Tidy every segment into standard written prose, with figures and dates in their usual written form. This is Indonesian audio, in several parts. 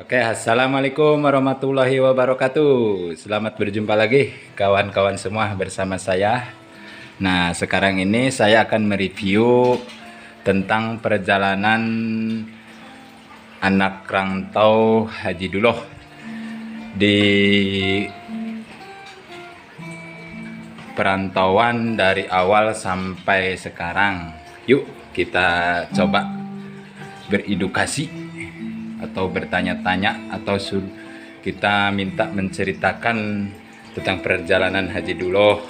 Oke, assalamualaikum warahmatullahi wabarakatuh. Selamat berjumpa lagi kawan-kawan semua bersama saya. Nah, sekarang ini saya akan mereview tentang perjalanan anak rantau Haji Duloh di perantauan dari awal sampai sekarang. Yuk kita coba beredukasi atau bertanya-tanya atau kita minta menceritakan tentang perjalanan Haji Duloh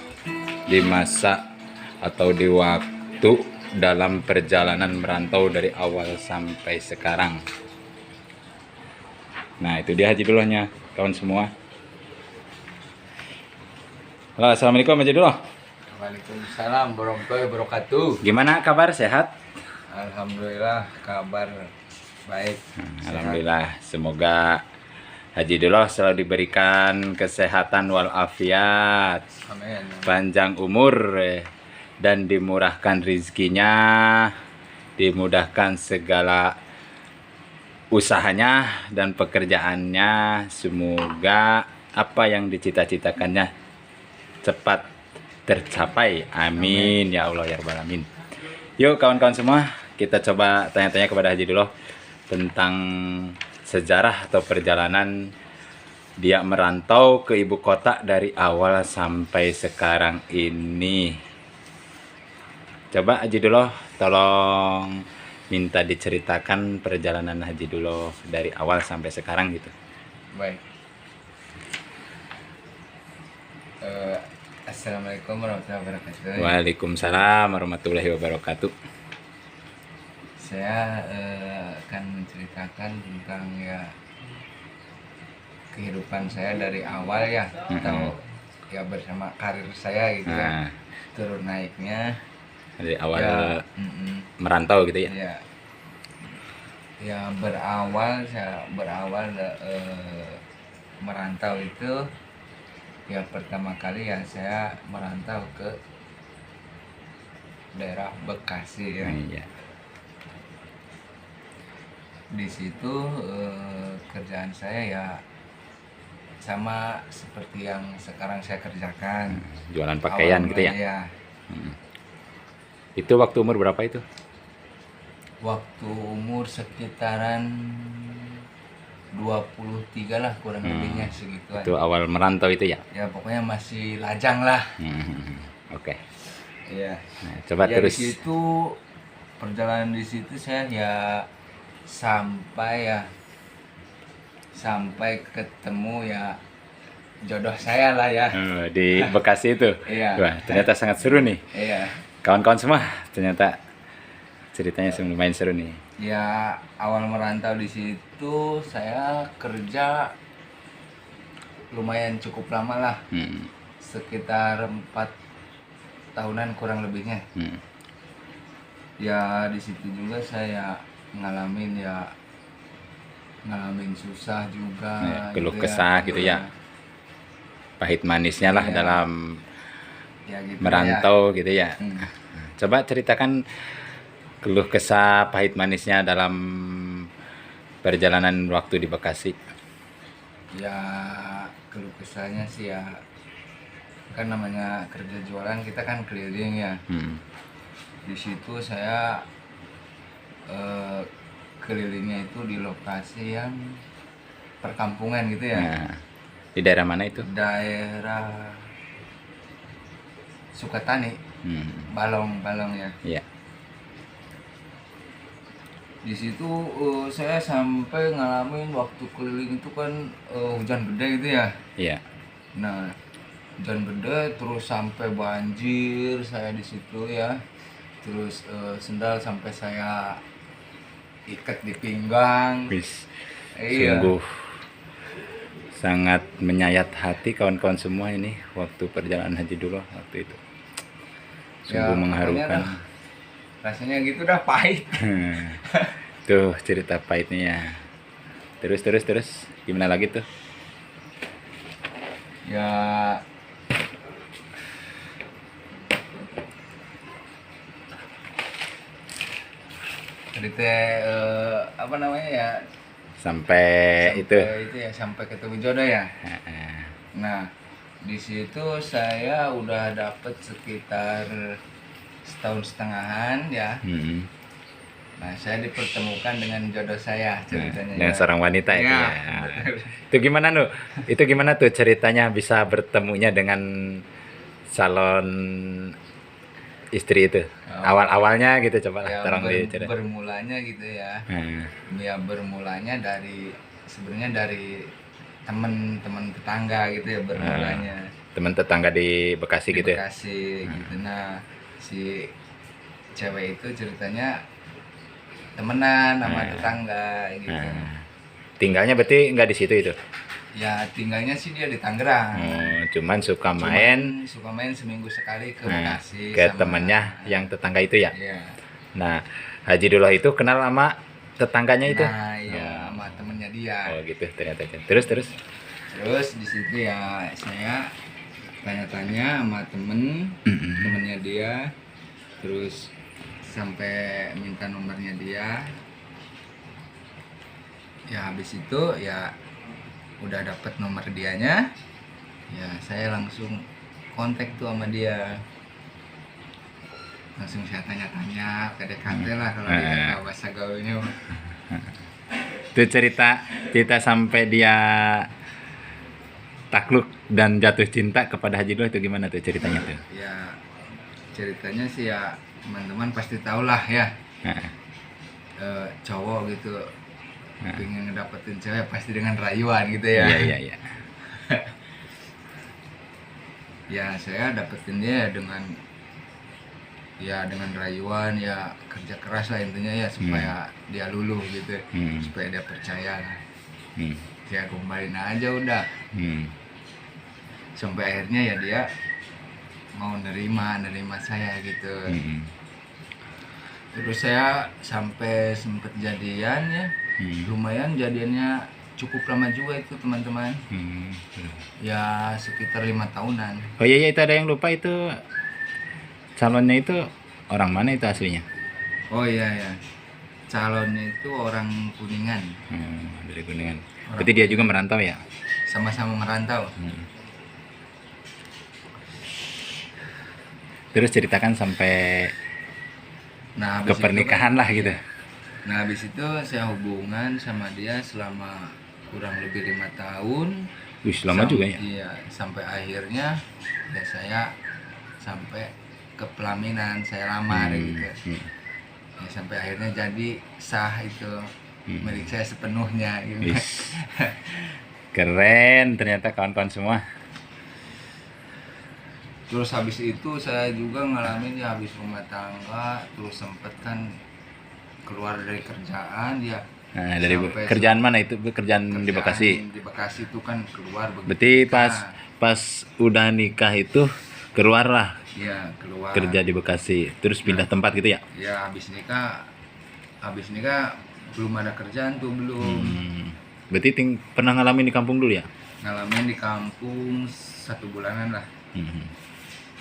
di masa atau di waktu dalam perjalanan merantau dari awal sampai sekarang. Nah, itu dia Haji Dulohnya, kawan semua. Halo, assalamualaikum Haji Duloh. Waalaikumsalam warahmatullahi wabarakatuh. Gimana kabar, sehat? Alhamdulillah kabar baik. Alhamdulillah, semoga Haji Duloh selalu diberikan kesehatan walafiat, Amin. panjang umur, dan dimurahkan rizkinya, dimudahkan segala usahanya dan pekerjaannya. Semoga apa yang dicita-citakannya cepat tercapai. Amin ya Allah ya Rabbal Alamin. Yuk kawan-kawan semua, kita coba tanya-tanya kepada Haji Duloh tentang sejarah atau perjalanan dia merantau ke ibu kota dari awal sampai sekarang ini. Coba Haji Duloh tolong minta diceritakan perjalanan Haji Duloh dari awal sampai sekarang gitu. Baik. Assalamualaikum warahmatullahi wabarakatuh. Waalaikumsalam warahmatullahi wabarakatuh. Saya akan menceritakan tentang ya kehidupan saya dari awal ya, atau ya bersama karir saya gitu ya, turun naiknya Dari awal ya, merantau gitu ya. Ya berawal merantau itu ya pertama kali ya saya merantau ke daerah Bekasi ya. Iya. Di situ kerjaan saya ya sama seperti yang sekarang saya kerjakan. Jualan pakaian gitu ya. Ya. Itu waktu umur berapa itu? Waktu umur sekitaran 23 lah kurang lebihnya segitu Itu awal merantau itu ya. ya, pokoknya masih lajang lah. Oke. Iya. Nah, coba Ya terus. di situ perjalanan di situ saya ya sampai ketemu ya jodoh saya lah ya. Di Bekasi itu. Iya. Wah, ternyata sangat seru nih. Iya. Kawan-kawan semua, ternyata ceritanya lumayan seru nih. Ya awal merantau di situ saya kerja lumayan cukup lama lah, sekitar 4 tahunan kurang lebihnya. Ya di situ juga saya ngalamin susah juga, Keluh gitu kesah ya. gitu ya. Pahit manisnya lah Iya. dalam Ya gitu merantau gitu ya. ya. Coba ceritakan keluh kesah pahit manisnya dalam perjalanan waktu di Bekasi. Ya keluh kesahnya sih ya, kan namanya kerja jualan kita kan keliling ya. Di situ saya kelilingnya itu di lokasi yang perkampungan gitu ya. Nah, di daerah mana itu? Daerah Sukatani, Balong ya. Iya. Di situ saya sampai ngalamin waktu keliling itu kan hujan gede gitu ya. Iya. Nah, hujan gede terus sampai banjir saya di situ ya. Terus sendal sampai saya ikat di pinggang. Wis, Iya. sungguh sangat menyayat hati kawan-kawan semua ini waktu perjalanan Haji Duloh waktu itu. Sungguh Ya, mengharukan. Rasanya gitu dah pahit. Tuh cerita pahitnya. Terus gimana lagi tuh? Ya tadi teh apa namanya ya, sampai itu. ya sampai ketemu jodoh ya. Heeh. Nah, di situ saya udah dapet sekitar setahun setengahan ya. Hmm. Nah, saya dipertemukan dengan jodoh saya ceritanya. Dengan ya. seorang wanita itu Ya, ya. betul. Itu gimana tuh? Itu gimana tuh ceritanya bisa bertemunya dengan calon istri itu? Oh. Awal-awalnya gitu, coba lah Ya, tolong diceritain. bermulanya gitu ya. Ya bermulanya dari sebenarnya dari teman-teman tetangga gitu ya bermulanya. Teman tetangga di Bekasi Di gitu ya. Bekasi gitu. Nah, si cewek itu ceritanya temenan sama tetangga gitu. Tinggalnya berarti nggak di situ itu. Ya tinggalnya sih dia di Tangerang. Cuman suka Cuman main suka main seminggu sekali ke Bekasi ke sama temennya yang tetangga itu ya. Iya. Nah, Haji Dullah itu kenal sama tetangganya itu. Nah, iya sama temennya dia. Oh gitu ternyata. Terus. Terus di situ ya saya tanya-tanya sama temennya dia, terus sampai minta nomornya dia. Ya habis itu ya udah dapet nomor dianya, ya saya langsung kontak tuh sama dia. Langsung saya tanya-tanya, PDKT lah kalau dia bahasa gaulnya. Itu cerita sampai dia takluk dan jatuh cinta kepada Haji Dullah itu gimana tuh ceritanya tuh? Ya ceritanya sih ya teman-teman pasti tahu lah ya. Cowok gitu pengen ngedapetin cewek pasti dengan rayuan gitu ya. Iya. Ya saya dapetin dia dengan rayuan, ya kerja keras lah intinya ya supaya dia luluh gitu, supaya dia percaya lah. Saya gombalin aja udah. Sampai akhirnya ya dia mau nerima saya gitu. Terus saya sampai sempet jadian ya. Lumayan jadiannya cukup lama juga itu teman-teman. Ya sekitar 5 tahunan. Oh iya itu ada yang lupa itu calonnya itu orang mana itu aslinya? Oh iya ya, calonnya itu orang Kuningan. Dari Kuningan. Berarti dia juga merantau ya? Sama-sama merantau. Terus ceritakan sampai ke pernikahan lah gitu. Nah habis itu saya hubungan sama dia selama kurang lebih 5 tahun. Wih, lama juga ya? Iya, sampai akhirnya ya saya sampai ke pelaminan, saya lamar gitu. Ya, sampai akhirnya jadi sah itu milik saya sepenuhnya gitu. Keren ternyata kawan-kawan semua. Terus habis itu saya juga ngalamin ya habis rumah tangga, terus sempet kan keluar dari kerjaan ya. Nah, dari kerjaan mana itu? Kerjaan di Bekasi. Di Bekasi itu kan keluar begitu. Berarti pas udah nikah itu keluar lah. Iya, keluar. Kerja di Bekasi, terus pindah tempat gitu ya? Ya habis nikah belum ada kerjaan tuh belum. Berarti pernah ngalamin di kampung dulu ya? Ngalamin di kampung 1 bulanan lah.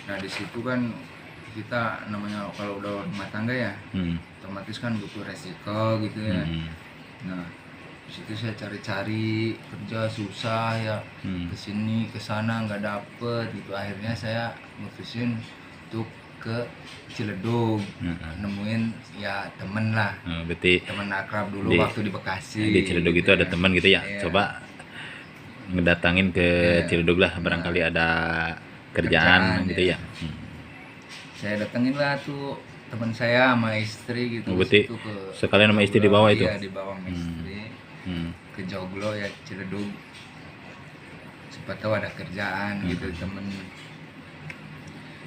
Nah di situ kan kita namanya kalau udah rumah tangga ya, otomatis kan butuh resiko gitu ya. Nah di situ saya cari-cari kerja susah ya, kesini kesana nggak dapet gitu. Akhirnya saya mutusin untuk ke Ciledug, nemuin ya temen lah. Berarti temen akrab dulu waktu di Bekasi. Di Ciledug gitu itu ada teman gitu ya? Iya. Coba ngedatangin ke Ciledug lah, barangkali ada kerjaan gitu ya. Saya datengin lah tuh teman saya sama istri gitu. Berarti sekalian sama istri di bawah itu? Iya, di bawah sama istri. Ke Joglo ya Ciledug. Siapa tahu ada kerjaan gitu temen.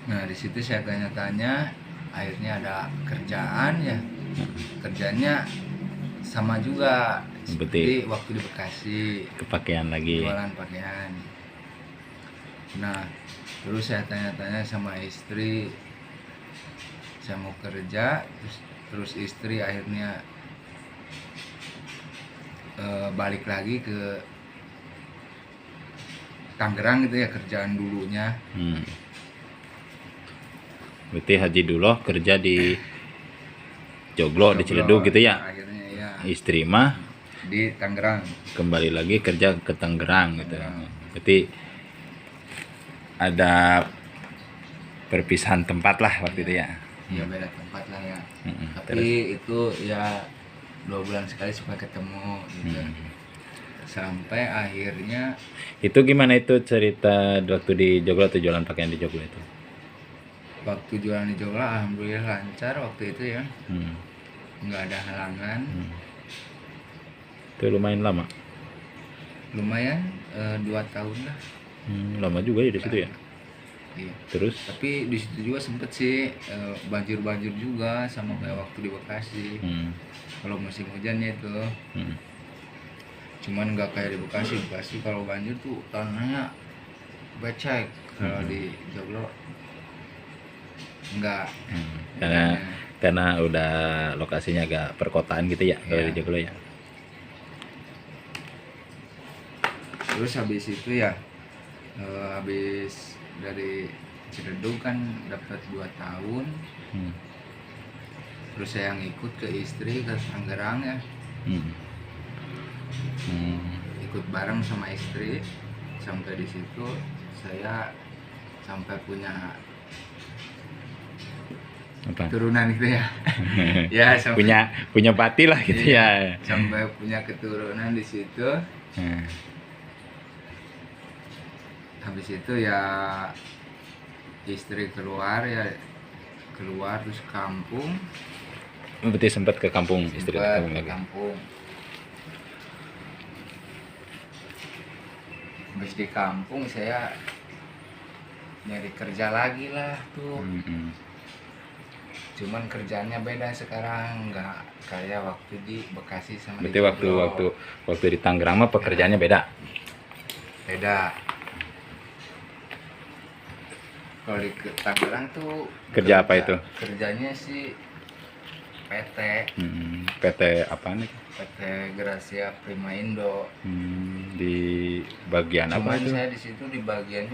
Nah di situ saya tanya-tanya, akhirnya ada kerjaan ya. Kerjanya sama juga seperti waktu di Bekasi. Kepakaian lagi. Jualan pakaian. Nah terus saya tanya-tanya sama istri, saya mau kerja, terus istri akhirnya balik lagi ke Tangerang gitu ya kerjaan dulunya. Berarti Haji Dullah kerja di Joglo, di Ciledug gitu ya? Akhirnya ya. Istri mah di Tangerang. Kembali lagi kerja ke Tangerang gitu. Tangerang. Berarti ada perpisahan tempat lah waktu itu ya. Ya beda tempat lah ya. Terus? Tapi itu ya 2 bulan sekali supaya ketemu gitu. Sampai akhirnya Itu gimana itu cerita waktu di Joglo atau jualan pakaian di Joglo itu? waktu jualan di Joglo alhamdulillah lancar waktu itu ya. Hmm. Nggak ada halangan. Itu lumayan lama. Lumayan 2 tahun lah. Lama juga ya di situ ya. Iya. Terus? Tapi di situ juga sempet sih banjir-banjir juga sama kayak waktu di Bekasi. Kalau musim hujannya itu. Cuman nggak kayak di Bekasi. Bekasi kalau banjir tuh tanahnya becek. Kalau di Joglo enggak. Karena udah lokasinya agak perkotaan gitu ya kalau di Joglo ya. Terus habis itu ya habis dari Ciledug kan dapat 2 tahun. Terus saya ngikut ke istri ke Tangerang ya. Ikut bareng sama istri sampai di situ saya sampai punya Apa? keturunan gitu ya. Ya sampai punya bati lah gitu ya. sampai punya keturunan di situ. Habis itu ya istri keluar terus kampung. Berarti sempat ke kampung istri Sempat kampung ke lagi. kampung. Habis di kampung saya nyari kerja lagi lah tuh. Cuman kerjaannya beda sekarang, nggak kayak waktu di Bekasi sama Berarti di Joglo. waktu di Tangerang mah pekerjaannya beda. Beda. Kalau di Tangerang tuh Kerja apa itu? Kerjanya sih PT. PT apaan itu? PT Gracia Prima Indo. Di bagian apa Cuman itu? saya di situ di bagian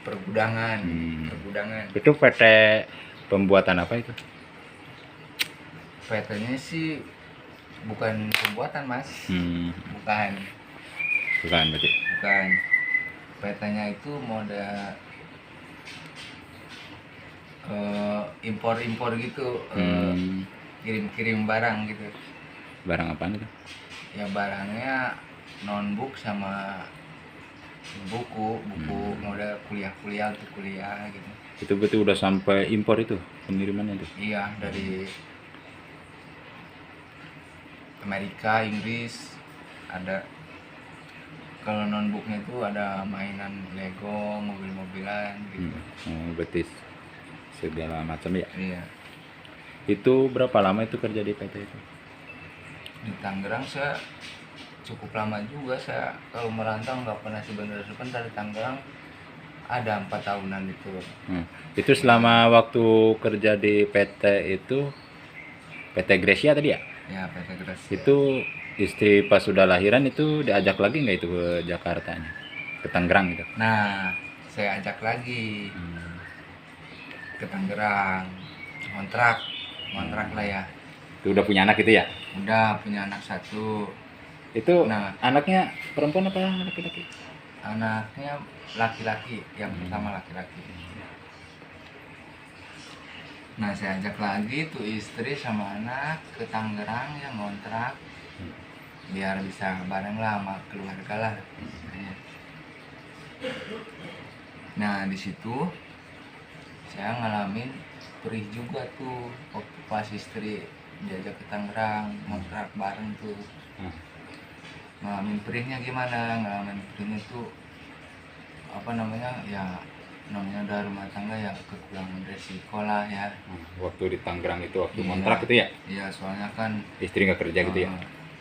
pergudangan. Pergudangan. Itu PT pembuatan apa itu? PT-nya sih bukan pembuatan, Mas. Bukan. Bukan berarti. Bukan. PT-nya itu model impor-impor gitu, kirim-kirim barang gitu. Barang apaan itu? Ya barangnya notebook sama buku model kuliah untuk kuliah gitu. Itu berarti udah sampai impor itu pengirimannya itu? Iya, dari Amerika, Inggris ada. Kalau notebooknya itu ada mainan Lego, mobil-mobilan gitu. Berarti segala macam ya. Iya. Itu berapa lama itu kerja di PT itu? Di Tangerang saya cukup lama juga. Saya kalau merantau nggak pernah sebentar di Tangerang ada 4 tahunan itu. Itu selama waktu kerja di PT itu PT Gracia tadi ya? Ya, PT Gracia. Itu istri pas sudah lahiran itu diajak lagi nggak itu ke Jakarta, ke Tangerang gitu? Nah, saya ajak lagi ke Tangerang, kontrak lah ya. Itu udah punya anak itu ya? Udah punya anak 1. Itu Nah, anaknya perempuan apa laki-laki? anaknya laki-laki, yang pertama laki-laki. Nah, saya ajak lagi tuh istri sama anak ke Tangerang yang ngontrak, biar bisa bareng lah sama keluarga lah. Nah, di situ saya ngalamin perih juga tuh waktu pas istri diajak ke Tangerang ngontrak bareng tuh. Ngalamin perihnya gimana? Ngalamin perihnya tuh apa namanya ya, namanya udah rumah tangga ya, kekurangan resiko lah ya. Waktu di Tangerang itu waktu kontrak itu ya? Iya, soalnya kan Istri nggak kerja gitu ya?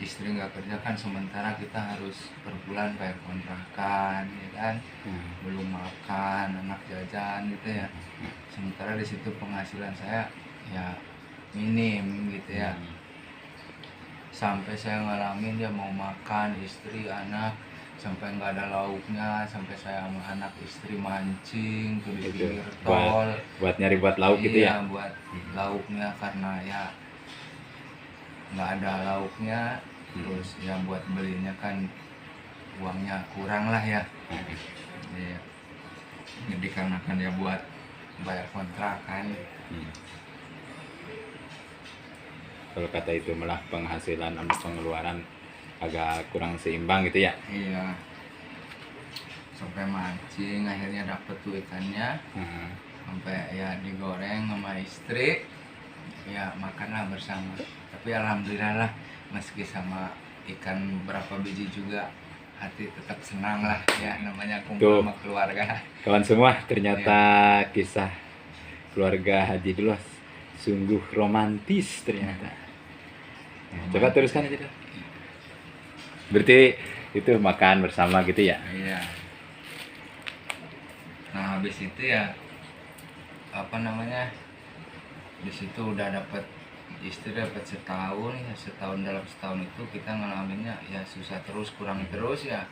Istri nggak kerja kan, sementara kita harus per bulan bayar kontrakan ya kan, belum makan, anak jajan gitu ya. Sementara di situ penghasilan saya ya minim gitu ya. Sampai saya ngalamin dia mau makan istri anak sampai nggak ada lauknya, sampai saya sama anak istri mancing ke pinggir tol buat nyari buat lauk gitu ya? buat lauknya, karena ya nggak ada lauknya. terus ya buat belinya kan uangnya kurang lah ya. Iya. Jadi karena kan ya buat bayar kontrakan. Kalau kata itu malah penghasilan sama pengeluaran agak kurang seimbang gitu ya. Iya. Sampai mancing akhirnya dapet tuh ikannya. Sampai ya digoreng sama istri. Ya makanlah bersama. Tapi alhamdulillah lah, meski sama ikan berapa biji juga hati tetap senang lah ya, namanya kumpul sama keluarga. Kawan semua, ternyata kisah keluarga Haji Dulos sungguh romantis ternyata. Coba teruskan aja. Berarti itu makan bersama gitu ya? Iya. Nah habis itu ya apa namanya, di situ udah dapat istri dapat setahun ya, dalam setahun itu kita ngalaminnya ya susah terus, kurang terus ya.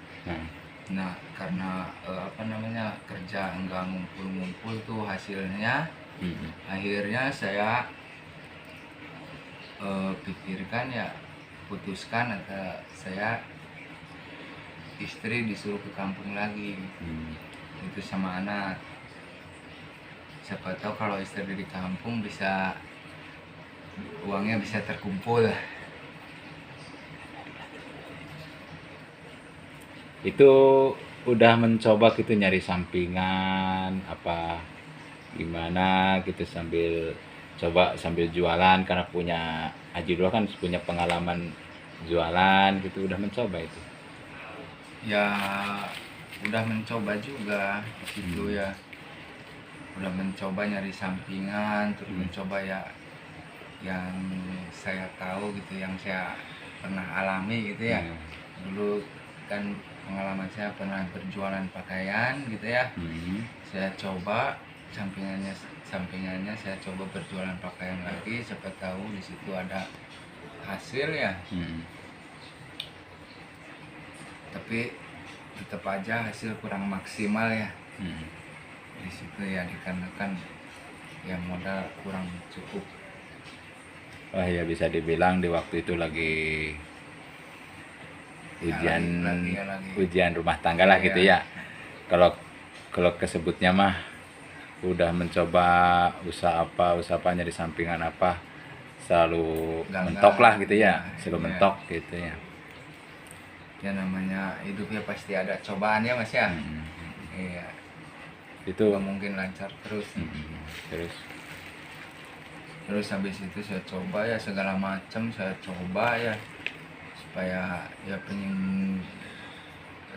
Nah karena apa namanya, kerja enggak ngumpul-ngumpul tuh hasilnya. Akhirnya saya pikirkan ya, putuskan atau saya istri disuruh ke kampung lagi. Itu sama anak, siapa tahu kalau istri di kampung bisa uangnya bisa terkumpul. Itu udah mencoba gitu nyari sampingan apa gimana gitu, sambil jualan, karena punya Haji Dulos kan punya pengalaman jualan gitu, udah mencoba itu? Ya udah mencoba juga di situ ya, udah mencoba nyari sampingan, terus mencoba ya yang saya tahu gitu, yang saya pernah alami gitu ya. Dulu kan pengalaman saya pernah berjualan pakaian gitu ya. Saya coba sampingannya saya coba berjualan pakaian lagi, siapa tahu di situ ada hasil ya. Tapi tetap aja hasil kurang maksimal ya. Di situ ya, dikarenakan ya modal kurang cukup. Wah ya, bisa dibilang di waktu itu lagi ujian rumah tangga lah gitu ya. Kalau kesebutnya mah udah mencoba usaha apa nyari sampingan apa, selalu mentok lah gitu ya, selalu mentok gitu ya. Ya namanya hidup ya pasti ada cobaan ya Mas ya. Iya. Itu nggak mungkin lancar terus. Terus habis itu saya coba ya segala macam, saya coba ya supaya ya pengen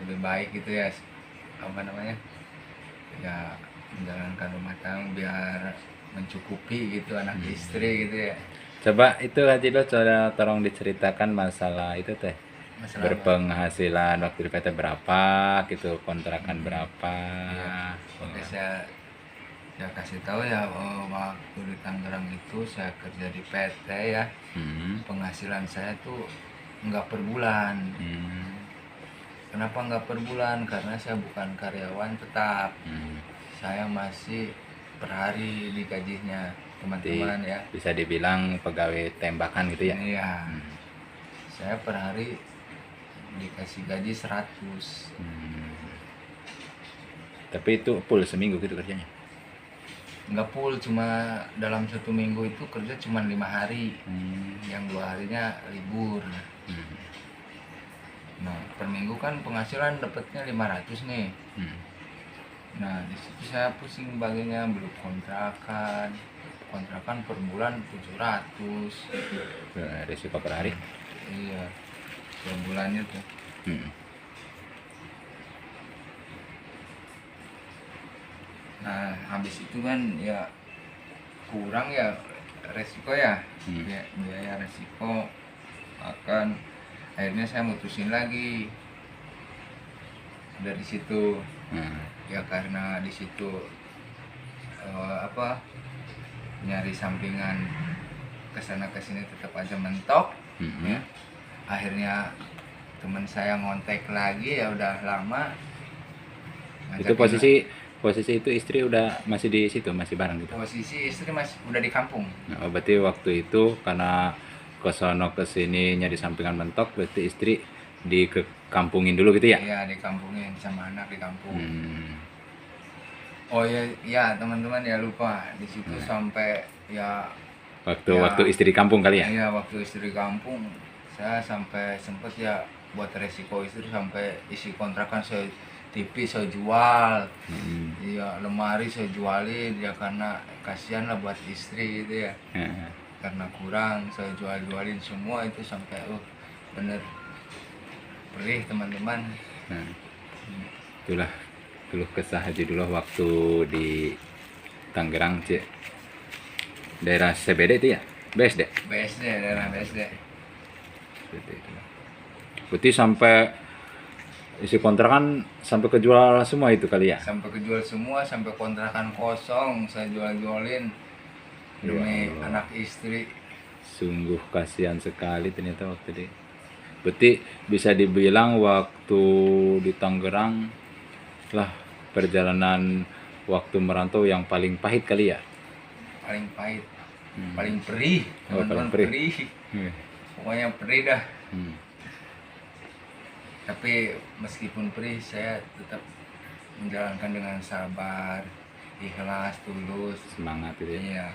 lebih baik gitu ya, apa namanya, ya menjalankan rumah tangga biar mencukupi gitu anak istri gitu ya. Coba itu Haji Dulos, tolong diceritakan masalah itu teh, berpenghasilan waktu di PT berapa gitu, kontrakan berapa ya. Oke, saya kasih tahu ya, waktu di Tangerang itu saya kerja di PT ya. Penghasilan saya tuh nggak per bulan. Kenapa nggak per bulan? Karena saya bukan karyawan tetap. Saya masih per hari digajinya teman-teman ya. Bisa dibilang pegawai tembakan gitu ya. Iya. Saya per hari dikasih gaji 100. Tapi itu full seminggu gitu kerjanya? Nggak full, cuma dalam 1 minggu itu kerja cuma 5 hari. Yang 2 harinya libur. Nah per minggu kan penghasilan dapatnya 500 nih. Nah di situ saya pusing baginya, belum kontrakan per bulan 700. Risiko per hari? Iya, per bulannya tuh. Nah habis itu kan ya kurang ya resiko ya, biaya resiko makan. Akhirnya saya mutusin lagi dari situ. Ya karena di situ nyari sampingan kesana kesini tetap aja mentok. Ya. Akhirnya teman saya ngontek lagi, ya udah lama. Itu posisi itu istri udah masih di situ, masih bareng gitu? Posisi istri masih udah di kampung. Nah, berarti waktu itu karena ke sono ke sini nyari sampingan mentok, berarti istri di ke kampungin dulu gitu ya? Iya, di kampungin sama anak di kampung. Hmm. Oh ya, ya teman-teman ya lupa di situ sampai ya Waktu istri di kampung kali ya? iya waktu istri di kampung saya sampai sempet ya buat resiko istri sampai isi kontrakan saya TV saya jual, Hmm. iya lemari saya jualin ya karena kasihan lah buat istri gitu ya, Nah, karena kurang saya jualin semua itu sampai bener perih teman-teman. nah, itulah keluh kesah Haji Dullah waktu di Tangerang, Cik. Daerah CBD itu ya? BSD. BSD, daerah BSD. Seperti itu. Berarti sampai isi kontrakan sampai kejual semua itu kali ya? Sampai kejual semua, sampai kontrakan kosong saya jualin demi Ya Allah. anak istri. Sungguh kasihan sekali ternyata waktu itu. Berarti bisa dibilang waktu di Tangerang lah perjalanan waktu merantau yang paling pahit kali ya? Paling pahit, paling perih, Oh, teman-teman, paling perih. perih. Pokoknya perih dah. Hmm. Tapi meskipun perih saya tetap menjalankan dengan sabar, ikhlas, tulus. Semangat itu ya. Iya,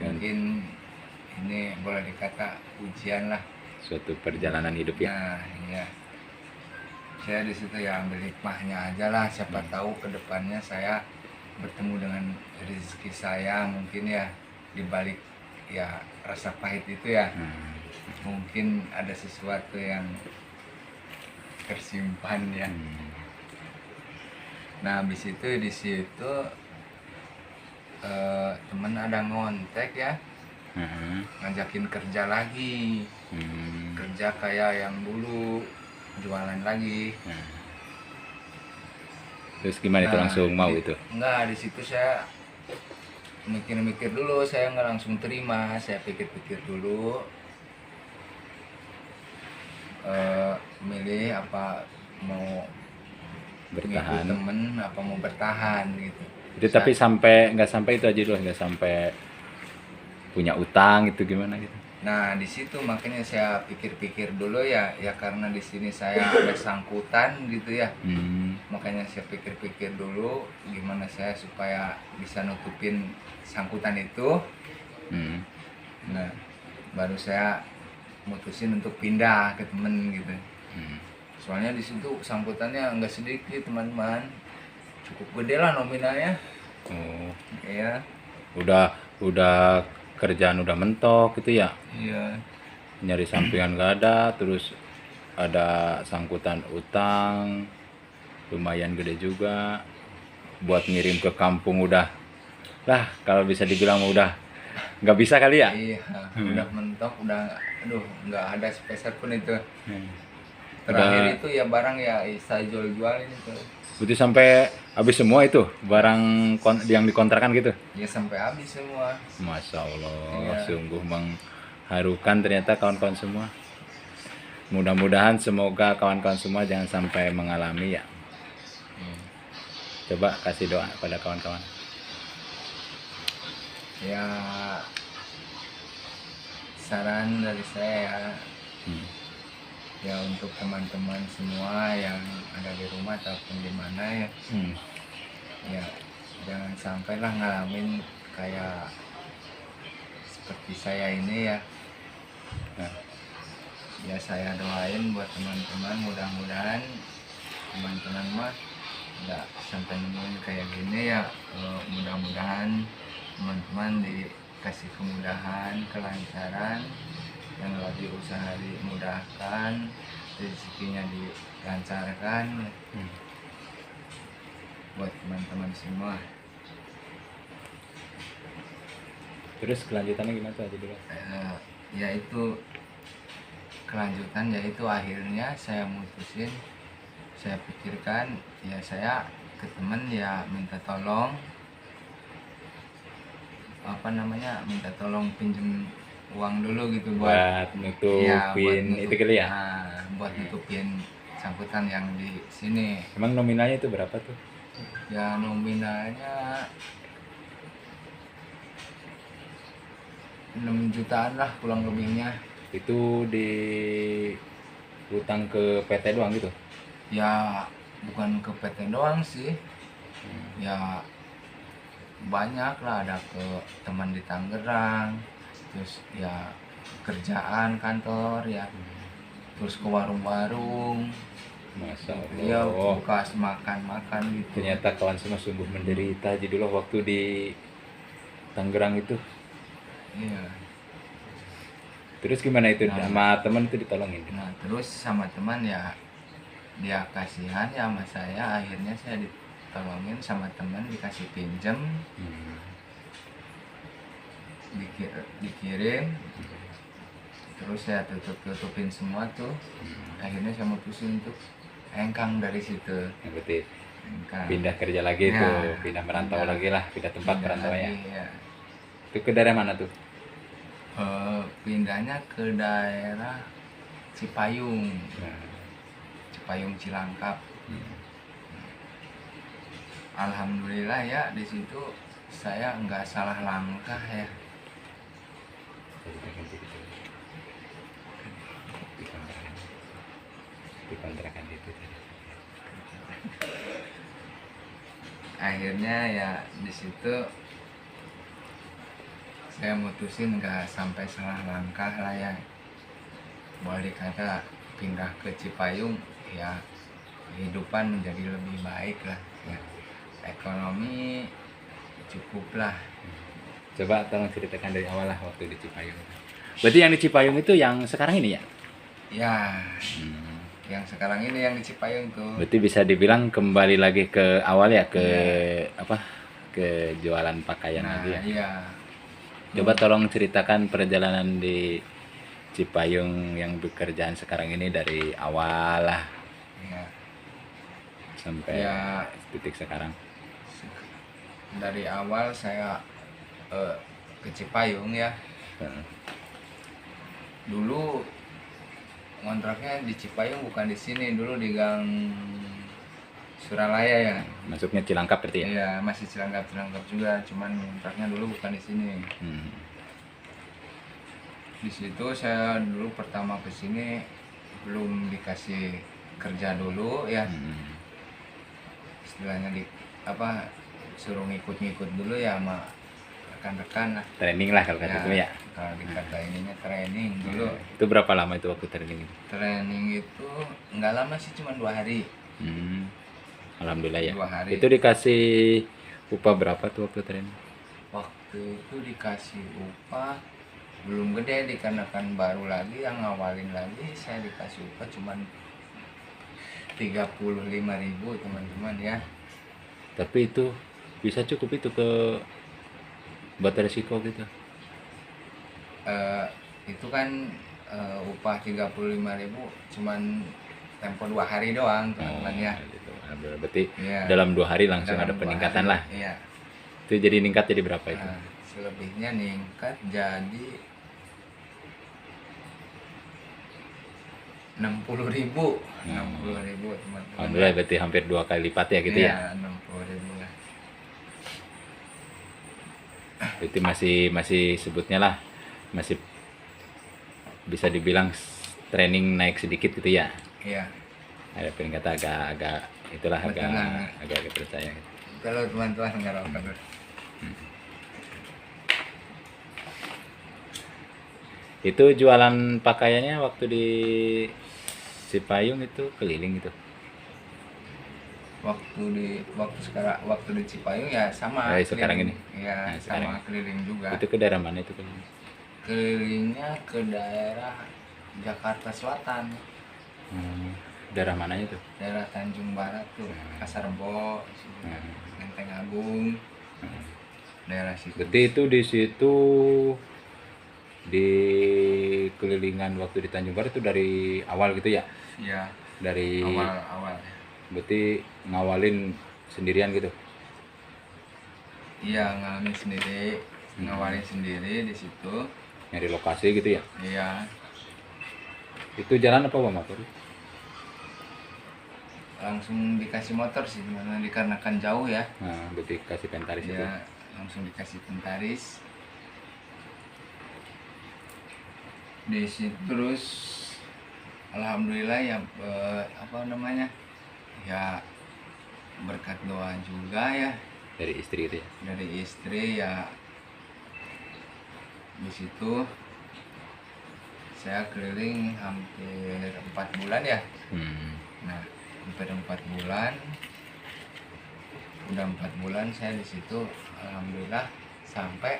mungkin ini boleh dikata ujian lah. Suatu perjalanan hidup ya. Nah, iya. Saya di situ ya ambil hikmahnya aja lah. Siapa tahu kedepannya saya bertemu dengan rezeki saya mungkin ya di balik ya rasa pahit itu ya. Hmm. Mungkin ada sesuatu yang tersimpan ya. Hmm. Nah, habis itu di situ temen ada ngontek ya, Hmm. ngajakin kerja lagi. Hmm. Kerja kayak yang dulu, jualan lagi. Nah. Terus gimana itu langsung mau itu? Enggak, di situ saya mikir-mikir dulu, saya nggak langsung terima, saya pikir-pikir dulu, milih apa mau Bertahan. ngikut temen apa mau bertahan gitu. Itu tapi nggak sampai itu aja dulu, nggak sampai punya utang itu gimana gitu? Nah di situ makanya saya pikir-pikir dulu ya karena di sini saya ada sangkutan gitu ya, Hmm. makanya saya pikir-pikir dulu gimana saya supaya bisa nutupin sangkutan itu. Hmm. Nah baru saya mutusin untuk pindah ke temen gitu. Hmm. Soalnya di situ sangkutannya nggak sedikit teman-teman, cukup gede lah nominalnya. Oh, Iya. udah kerjaan udah mentok gitu ya, Iya. nyari sampingan nggak ada, terus ada sangkutan utang lumayan gede juga, buat ngirim ke kampung udah lah kalau bisa dibilang udah nggak bisa kali ya. Iya. Udah mentok, udah, aduh, nggak ada sepeser pun itu. Hmm. Terakhir Udah. itu ya barang ya saya jual-jualin itu. Berarti sampai habis semua itu barang yang dikontrakan gitu. Ya sampai habis semua. Masya Allah, Iya. sungguh mengharukan ternyata kawan-kawan semua. Mudah-mudahan semoga kawan-kawan semua jangan sampai mengalami ya. Coba kasih doa pada kawan-kawan. Ya saran dari saya Hmm. ya untuk teman-teman semua yang ada di rumah ataupun di mana ya, Hmm. ya jangan sampailah ngalamin kayak seperti saya ini ya. Nah, Ya saya doain buat teman-teman, mudah-mudahan teman-teman mah nggak sampai nemuin kayak gini ya. Mudah-mudahan teman-teman dikasih kemudahan, kelancaran, yang lagi usaha dimudahkan, rezekinya dilancarkan hmm. buat teman-teman semua. Terus kelanjutannya gimana tuh dulu? Yaitu kelanjutan, yaitu akhirnya saya mutusin, saya pikirkan ya saya ke temen ya minta tolong minta tolong pinjem uang dulu gitu Buat nutupin itu kali ya? buat nutupin sangkutan yang di sini. Emang nominalnya itu berapa tuh? Ya nominalnya 6 jutaan lah kurang lebihnya. Itu di hutang ke PT doang gitu. Ya bukan ke PT doang sih, ya banyak lah, ada ke teman di Tangerang, terus ya kerjaan kantor ya, terus ke warung-warung Masa ya, Allah. bekas makan-makan gitu. Ternyata kawan semua sungguh menderita. Jadi dulu waktu di Tangerang itu. Iya. Terus gimana itu Nah. sama teman itu ditolongin? Nah terus sama teman ya, dia kasihan ya sama saya, akhirnya saya ditolongin sama teman, dikasih pinjem, dikirim, terus saya tutupin semua tuh. Akhirnya saya mutusin untuk hengkang dari situ. Berarti Hengkang. pindah kerja lagi Ya, tuh, pindah merantau lagi lah, pindah tempat merantau ya. ya. Itu ke daerah mana tuh? Pindahnya ke daerah Cipayung, Nah, Cipayung Cilangkap. Alhamdulillah ya, di situ saya nggak salah langkah ya. di kontrakan itu. Akhirnya ya di situ saya mutusin nggak sampai salah langkah lah ya. Boleh kata pindah ke Cipayung ya, kehidupan menjadi lebih baik lah ya. Ekonomi cukup lah. Coba tolong ceritakan dari awal lah waktu di Cipayung. Berarti yang di Cipayung itu yang sekarang ini ya? Ya, yang sekarang ini yang di Cipayung tuh. Berarti bisa dibilang kembali lagi ke awal ya, ke apa? Ke jualan pakaian Nah, lagi ya. iya. Coba tolong ceritakan perjalanan di Cipayung yang bekerjaan sekarang ini dari awal lah Ya, sampai Ya. titik sekarang. dari awal saya ke Cipayung ya. Dulu kontraknya di Cipayung, bukan di sini, dulu di Gang Suralaya ya. Masuknya Cilangkap berarti ya? Iya, masih Cilangkap juga, cuman kontraknya dulu bukan di sini. Di situ saya dulu pertama ke sini belum dikasih kerja dulu ya. Istilahnya suruh ngikut-ngikut dulu ya sama rekan-rekan lah. Training lah kalau kata itu ya. Kalau dikata ininya training dulu. Itu berapa lama itu waktu training itu? Training itu nggak lama sih, cuma 2 hari. Alhamdulillah ya. 2 hari. Itu dikasih upah berapa tuh waktu training? Waktu itu dikasih upah belum gede, dikarenakan baru lagi, yang ngawalin lagi. Saya dikasih upah cuman 35.000 teman-teman ya. Tapi itu bisa cukup itu ke buat resiko gitu? Itu kan upah 35.000 cuman tempo 2 hari doang teman-teman ya. Gitu. Berarti Ya, dalam 2 hari langsung dalam ada 2 peningkatan hari, lah. Iya. Itu jadi meningkat jadi berapa itu? Selebihnya ningkat jadi 60.000. 60.000 teman-teman. Alhamdulillah berarti hampir 2 kali lipat ya gitu ya. 60.000 lah. Itu masih sebutnya lah masih bisa dibilang training naik sedikit gitu ya. Iya. Ada peningkatan agak itulah Betul lah. agak percaya. Kalau teman-teman nggak apa-apa. Itu jualan pakaiannya waktu di Cipayung itu keliling gitu. Waktu di Cipayung ya sama. Sekarang keliling. ini. Ya, Nah, sekarang sama keliling juga. Itu ke daerah mana itu keliling? Kelilingnya ke daerah Jakarta Selatan. Daerah mananya tuh? Daerah Tanjung Barat tuh, Pasar Rebo, Menteng Agung. Daerah situ. Berarti itu di situ di kelilingan waktu di Tanjung Barat itu dari awal gitu ya? Iya. Dari Awal. berarti ngawalin sendirian gitu? Iya, ngawalin sendiri di situ. Nyari lokasi gitu ya? Iya. Itu jalan apa bawa motor? Langsung dikasih motor sih, dimana dikarenakan jauh ya. Nah, berarti kasih pentaris itu. Iya, langsung dikasih pentaris. Di situ terus alhamdulillah ya, ya berkat doa juga ya dari istri itu ya. dari istri ya. Di situ saya keliling hampir 4 bulan ya. Nah, hampir 4 bulan. Udah 4 bulan saya di situ, alhamdulillah sampai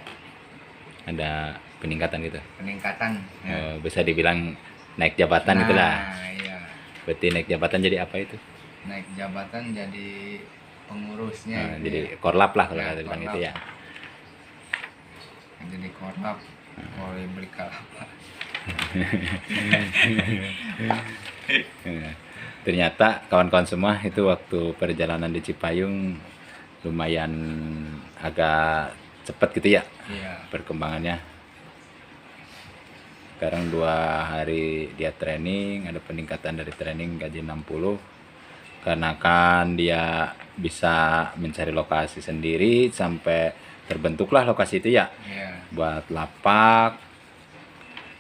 Ada peningkatan gitu. peningkatan. Ya. Bisa dibilang naik jabatan itulah. Iya. Berarti naik jabatan jadi apa itu? Naik jabatan jadi pengurusnya. gitu Jadi ya. korlap lah kalau Ya, kata bilang korlap. itu ya. Jadi korlap, mulai beli kelapa. Ternyata kawan-kawan semua itu waktu perjalanan di Cipayung lumayan agak cepat gitu ya Iya. perkembangannya. Sekarang 2 hari dia training, ada peningkatan dari training gaji 60 karena kan dia bisa mencari lokasi sendiri sampai terbentuklah lokasi itu ya Iya. buat lapak.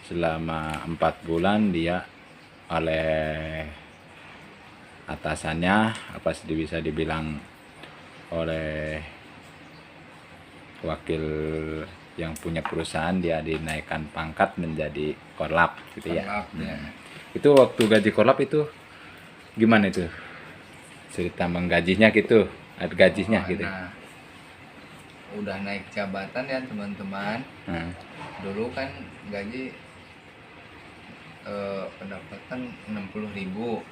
Selama 4 bulan dia oleh atasannya apa sih bisa dibilang oleh wakil yang punya perusahaan, dia dinaikkan pangkat menjadi korlap gitu ya. Korlap, ya. Itu waktu gaji korlap itu gimana itu cerita menggajinya gitu, ada gajinya gitu. Nah, udah naik jabatan ya teman-teman. Dulu kan gaji pendapatan 60.000.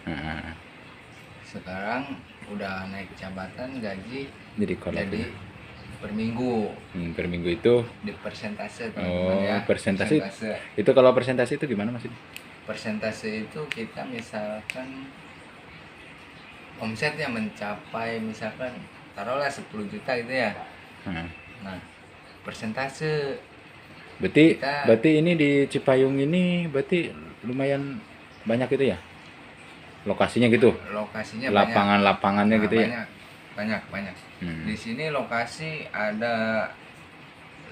Sekarang udah naik jabatan, gaji Jadi korlap jadi itu. per minggu. Per minggu itu Di persentase teman-teman ya. persentase. Itu kalau persentase itu gimana maksudnya? Persentase itu kita misalkan omset yang mencapai misalkan taruhlah 10 juta gitu ya. Nah, persentase Berarti ini di Cipayung ini berarti lumayan banyak itu ya lokasinya gitu, lokasinya lapangannya banyak. gitu ya. Banyak. Di sini lokasi ada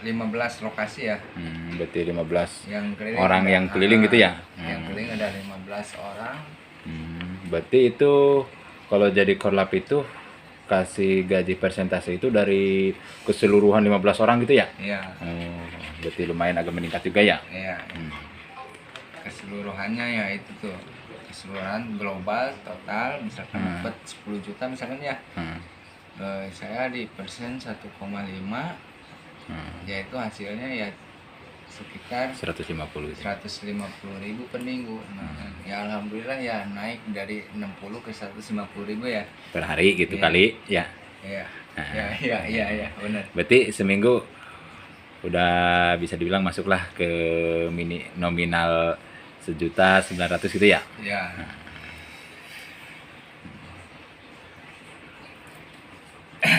15 lokasi ya. Berarti 15 Yang keliling orang yang keliling gitu ya. Yang keliling ada 15 orang. Berarti itu kalau jadi korlap itu kasih gaji persentase itu dari keseluruhan 15 orang gitu ya? Iya. Berarti lumayan agak meningkat juga ya? Iya. Keseluruhannya ya itu tuh. Keseluruhan global total misalkan dapat 10 juta misalkan ya. Saya di persen 1,5, yaitu hasilnya ya sekitar 150 gitu. 150.000 per minggu. Nah, ya alhamdulillah ya naik dari 60 ke 150.000 ya. Per hari gitu Iya. kali ya. Iya. Ya, benar. Berarti seminggu udah bisa dibilang masuklah ke nominal 1.900.000 gitu ya. Ya.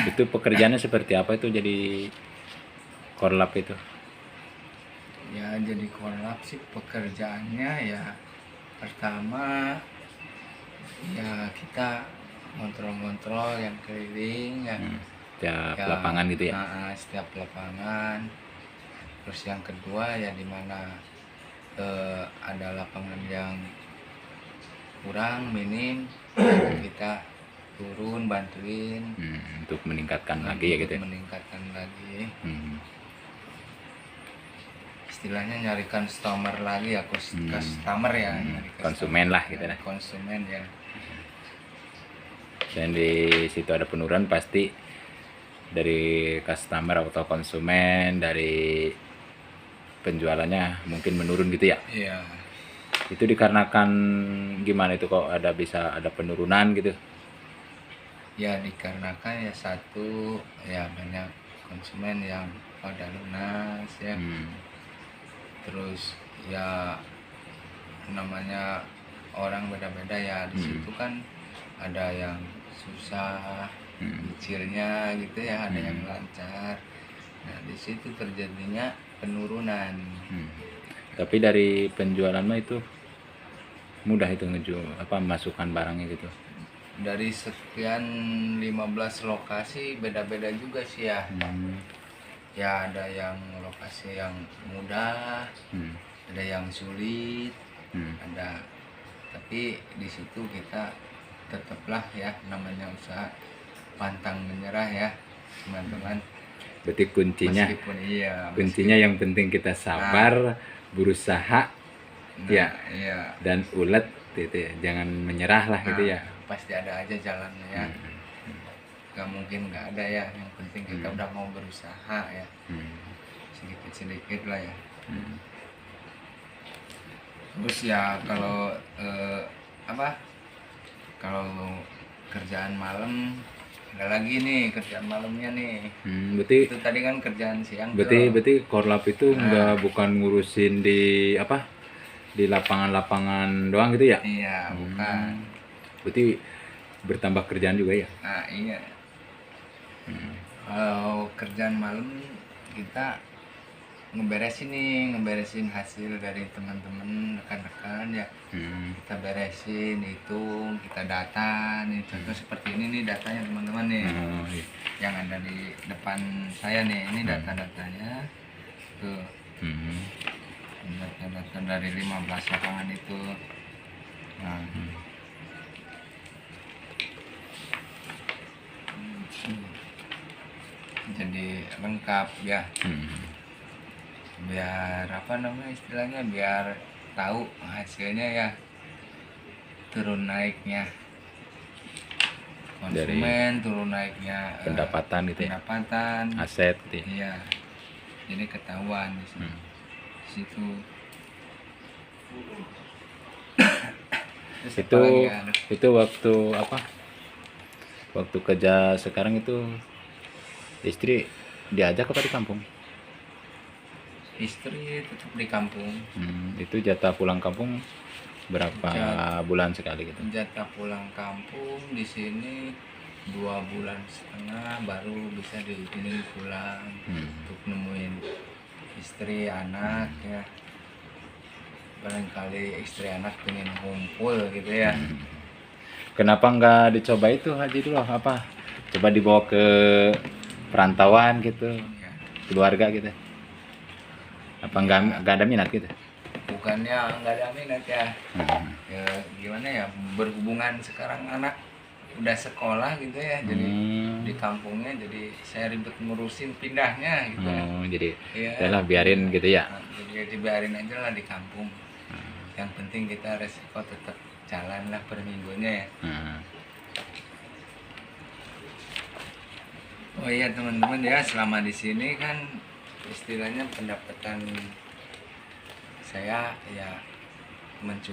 Itu pekerjaannya seperti apa itu jadi korlap itu? Ya jadi korlap sih pekerjaannya ya pertama ya kita kontrol yang keliling ya. Tiap Ya, lapangan gitu ya. Setiap lapangan. Terus yang kedua ya di mana ada lapangan yang kurang minim kita turun bantuin untuk meningkatkan lagi ya gitu ya. meningkatkan lagi. Istilahnya nyari customer lagi ya, customer ya, nyari konsumen lah gitu lah. Konsumen ya. Dan di situ ada penurunan pasti dari customer atau konsumen, dari penjualannya mungkin menurun gitu ya. Iya. Itu dikarenakan gimana itu kok bisa ada penurunan gitu? Ya dikarenakan ya satu ya banyak konsumen yang pada lunas ya. Terus ya namanya orang beda-beda ya, di situ kan ada yang susah cicilnya gitu ya, ada yang lancar. Nah di situ terjadinya penurunan. Tapi dari penjualan mah itu mudah itu masukkan barangnya gitu. Dari sekian 15 lokasi beda-beda juga sih ya. Ya ada yang lokasi yang mudah, ada yang sulit, Hmm. ada, tapi di situ kita tetaplah ya, namanya usaha pantang menyerah ya teman-teman. Berarti kuncinya Meskipun yang penting kita sabar, berusaha, ya, iya, dan ulet gitu ya. Jangan menyerah lah gitu ya. pasti ada aja jalannya ya. Gak mungkin nggak ada ya, yang penting kita udah mau berusaha ya, sedikit-sedikit lah ya. Terus ya kalau kalau kerjaan malam, ada lagi nih kerjaan malamnya nih. Berarti Itu tadi kan kerjaan siang. berarti korlap itu bukan ngurusin di di lapangan-lapangan doang gitu ya? Iya, bukan. Berarti bertambah kerjaan juga ya? Nah iya. Kalau kerjaan malam kita ngeberesin hasil dari teman-teman, rekan-rekan ya. Kita beresin, hitung, kita data nih. Contoh seperti ini nih datanya teman-teman nih. Iya. Yang ada di depan saya nih, ini data-datanya. Tuh. Data-data dari 15 lapangan itu. Nah. Jadi lengkap ya. Biar apa namanya istilahnya, biar tahu hasilnya ya, turun naiknya konsumen, turun naiknya Pendapatan gitu ya? pendapatan, Aset gitu ya? iya, jadi ketahuan di situ. Situ Terus itu apalagi ya? itu waktu kerja sekarang itu istri diajak apa di kampung? Istri tetap di kampung. Itu jatah pulang kampung berapa bulan sekali gitu? Jatah pulang kampung di sini 2,5 bulan baru bisa diizinin pulang untuk nemuin istri anak ya. Barangkali istri anak pengen ngumpul gitu ya. Kenapa nggak dicoba itu Haji dulu coba dibawa ke perantauan gitu, Ya. keluarga gitu? Apa nggak ada minat gitu? Bukannya nggak ada minat ya. Ya gimana ya, berhubungan sekarang anak udah sekolah gitu ya, jadi di kampungnya jadi saya ribet ngurusin pindahnya gitu. Jadi ya udahlah biarin gitu ya. Jadi biarin aja lah di kampung. Yang penting kita resiko tetap jalan lah per minggunya ya. Oh iya teman-teman ya, selama di sini kan istilahnya pendapatan saya ya mencukupi